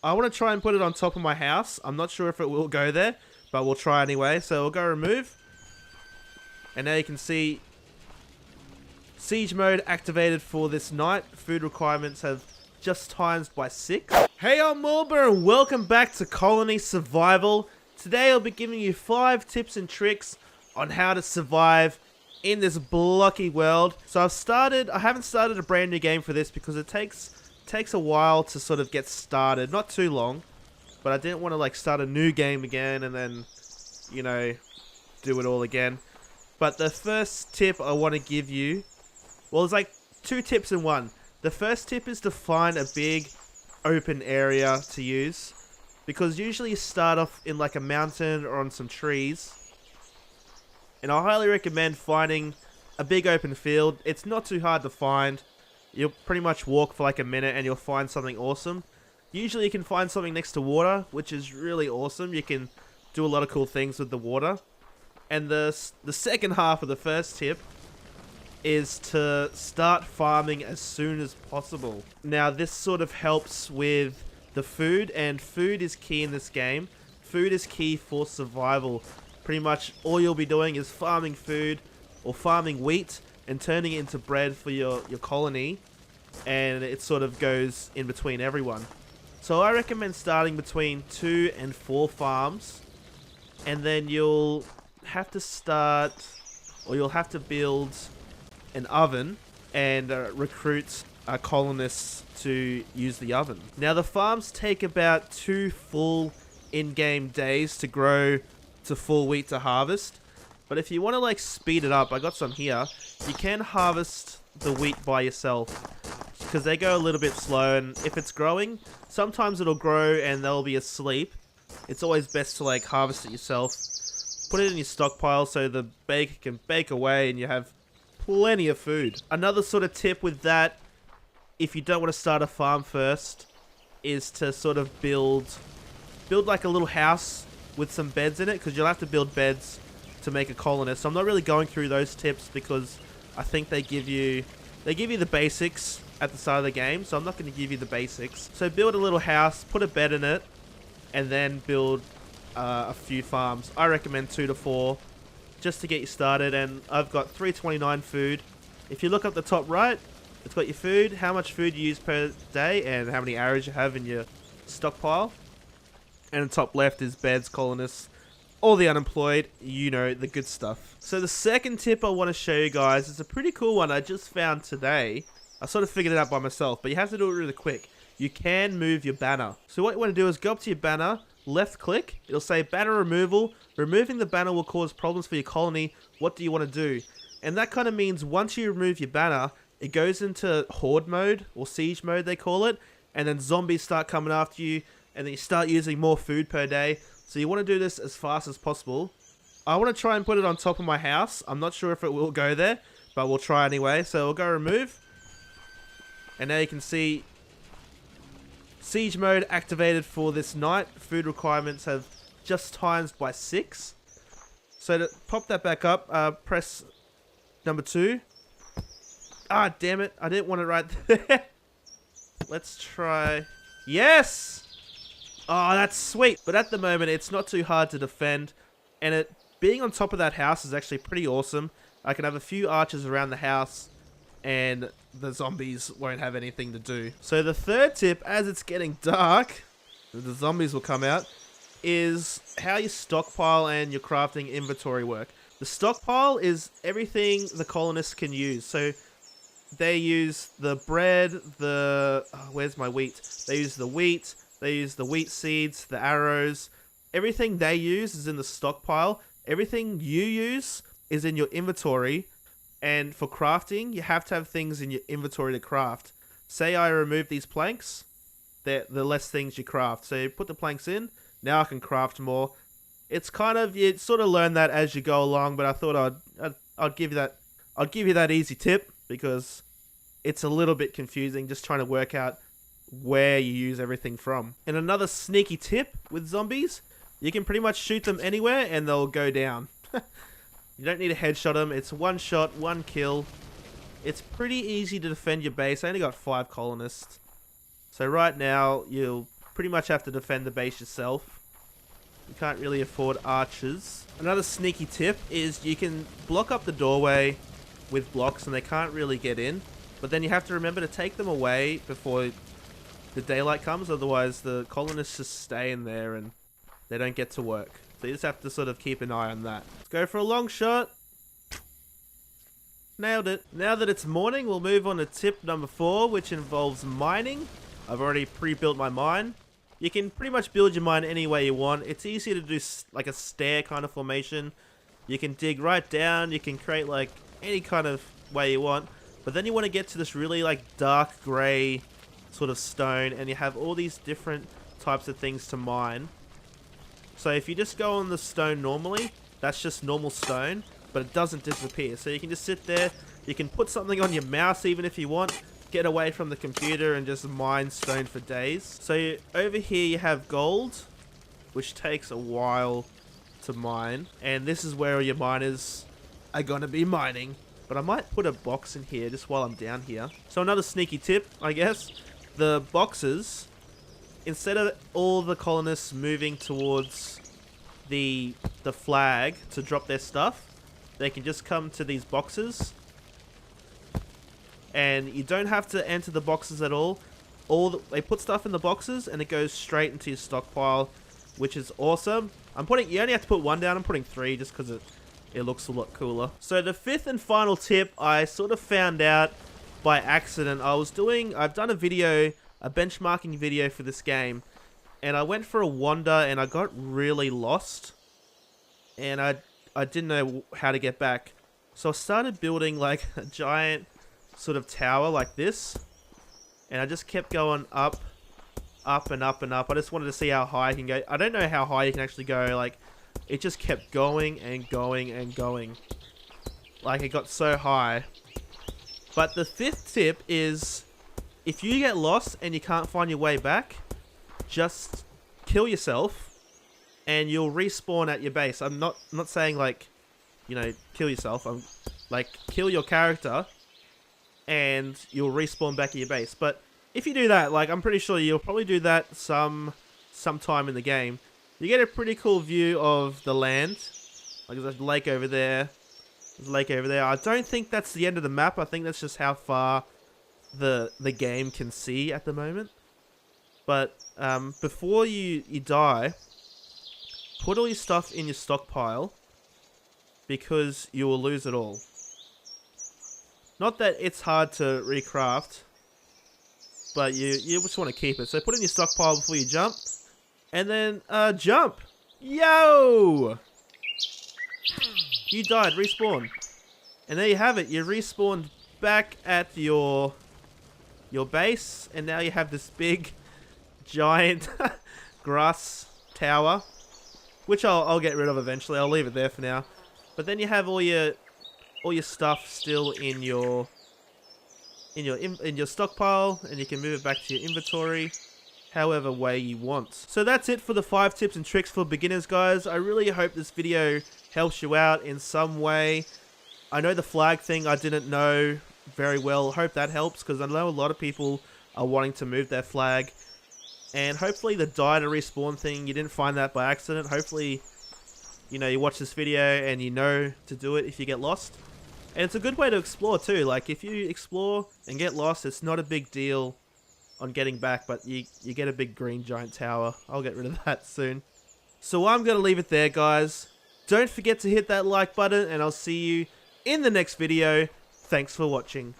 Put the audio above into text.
I want to try and put it on top of my house. I'm not sure if it will go there, but we'll try anyway. So we'll go remove. And now you can see siege mode activated for this night. Food requirements have just times by 6. Hey, I'm Wilbur and welcome back to Colony Survival. Today I'll be giving you 5 tips and tricks on how to survive in this blocky world. So I haven't started a brand new game for this because it takes a while to sort of get started. Not too long, but I didn't want to like start a new game again and then, you know, do it all again. But the first tip I want to give you, well, there's like 2 tips in one. The first tip is to find a big open area to use, because usually you start off in like a mountain or on some trees. And I highly recommend finding a big open field. It's not too hard to find. You'll pretty much walk for like a minute and you'll find something awesome. Usually you can find something next to water, which is really awesome. You can do a lot of cool things with the water. And the second half of the first tip is to start farming as soon as possible. Now this sort of helps with the food, and food is key in this game. Food is key for survival. Pretty much all you'll be doing is farming food or farming wheat and turning it into bread for your colony, and it sort of goes in between everyone. So I recommend starting between 2 and 4 farms, and then you'll have to start, or you'll have to build an oven and recruit colonists to use the oven. Now the farms take about 2 full in-game days to grow to full wheat to harvest. But if you want to like speed it up, I got some here. You can harvest the wheat by yourself because they go a little bit slow, and if it's growing, sometimes it'll grow and they'll be asleep. It's always best to like harvest it yourself. Put it in your stockpile so the baker can bake away and you have plenty of food. Another sort of tip with that, if you don't want to start a farm first, is to sort of build like a little house with some beds in it, because you'll have to build beds to make a colonist. So I'm not really going through those tips because I think they give you the basics at the start of the game, so I'm not going to give you the basics. So build a little house, put a bed in it, and then build a few farms. I recommend 2 to 4 just to get you started, and I've got 329 food. If you look up the top right, it's got your food, how much food you use per day, and how many arrows you have in your stockpile. And the top left is beds, colonists, all the unemployed, you know, the good stuff. So the second tip I want to show you guys is a pretty cool one I just found today. I sort of figured it out by myself, but you have to do it really quick. You can move your banner. So what you want to do is go up to your banner, left click, it'll say banner removal. Removing the banner will cause problems for your colony. What do you want to do? And that kind of means once you remove your banner, it goes into horde mode, or siege mode they call it, and then zombies start coming after you, and then you start using more food per day. So you want to do this as fast as possible. I want to try and put it on top of my house. I'm not sure if it will go there, but we'll try anyway. So we'll go remove. And now you can see siege mode activated for this night. Food requirements have just times by 6. So to pop that back up, press number 2. Ah, damn it. I didn't want it right there. Let's try. Yes! Oh, that's sweet. But at the moment, it's not too hard to defend. And it being on top of that house is actually pretty awesome. I can have a few archers around the house, and the zombies won't have anything to do. So the third tip, as it's getting dark, the zombies will come out, is how your stockpile and your crafting inventory work. The stockpile is everything the colonists can use. So they use the bread, where's my wheat? They use the wheat. They use the wheat seeds, the arrows. Everything they use is in the stockpile. Everything you use is in your inventory. And for crafting, you have to have things in your inventory to craft. Say I remove these planks, the less things you craft. So you put the planks in, now I can craft more. It's kind of, you sort of learn that as you go along, but I thought I'd give you that easy tip because it's a little bit confusing just trying to work out where you use everything from. And another sneaky tip with zombies, you can pretty much shoot them anywhere and they'll go down. You don't need to headshot them. It's 1 shot, 1 kill. It's pretty easy to defend your base. I only got 5 colonists. So right now, you'll pretty much have to defend the base yourself. You can't really afford archers. Another sneaky tip is you can block up the doorway with blocks and they can't really get in. But then you have to remember to take them away before the daylight comes. Otherwise the colonists just stay in there and they don't get to work. So you just have to sort of keep an eye on that. Let's go for a long shot. Nailed it. Now that it's morning, we'll move on to tip number 4, which involves mining. I've already pre-built my mine. You can pretty much build your mine any way you want. It's easy to do like a stair kind of formation. You can dig right down. You can create like any kind of way you want. But then you want to get to this really like dark grey sort of stone, and you have all these different types of things to mine. So if you just go on the stone normally, that's just normal stone, but it doesn't disappear. So you can just sit there. You can put something on your mouse even if you want. Get away from the computer and just mine stone for days. So over here you have gold, which takes a while to mine, and this is where your miners are gonna be mining. But I might put a box in here just while I'm down here. So another sneaky tip, I guess, the boxes, instead of all the colonists moving towards the flag to drop their stuff, they can just come to these boxes. And you don't have to enter the boxes at all. They put stuff in the boxes and it goes straight into your stockpile, which is awesome. You only have to put 1 down. I'm putting 3 just because it looks a lot cooler. So the 5th and final tip I sort of found out by accident. I've done a benchmarking video for this game, and I went for a wander and I got really lost, and I didn't know how to get back. So I started building like a giant sort of tower like this, and I just kept going up and up and up. I just wanted to see how high I can go. I don't know how high you can actually go. Like, it just kept going and going and going. Like, it got so high. But the 5th tip is, if you get lost and you can't find your way back, just kill yourself and you'll respawn at your base. I'm not saying like, you know, kill yourself. I'm like, kill your character and you'll respawn back at your base. But if you do that, like, I'm pretty sure you'll probably do that sometime in the game. You get a pretty cool view of the land. Like, there's a lake over there. There's a lake over there. I don't think that's the end of the map. I think that's just how far the game can see at the moment. But before you die, put all your stuff in your stockpile, because you will lose it all. Not that it's hard to recraft, but you just want to keep it. So put it in your stockpile before you jump, and then jump. Yo! You died, respawn. And there you have it. You respawned back at your base, and now you have this big, giant grass tower, which I'll get rid of eventually. I'll leave it there for now. But then you have all your stuff still in your stockpile, and you can move it back to your inventory however way you want. So that's it for the 5 tips and tricks for beginners, guys. I really hope this video helps you out in some way. I know the flag thing I didn't know very well. Hope that helps, because I know a lot of people are wanting to move their flag. And hopefully the die to respawn thing, you didn't find that by accident. Hopefully, you know, you watch this video and you know to do it if you get lost. And it's a good way to explore too. Like, if you explore and get lost, it's not a big deal on getting back, but you get a big green giant tower. I'll get rid of that soon. So I'm going to leave it there, guys. Don't forget to hit that like button, and I'll see you in the next video. Thanks for watching.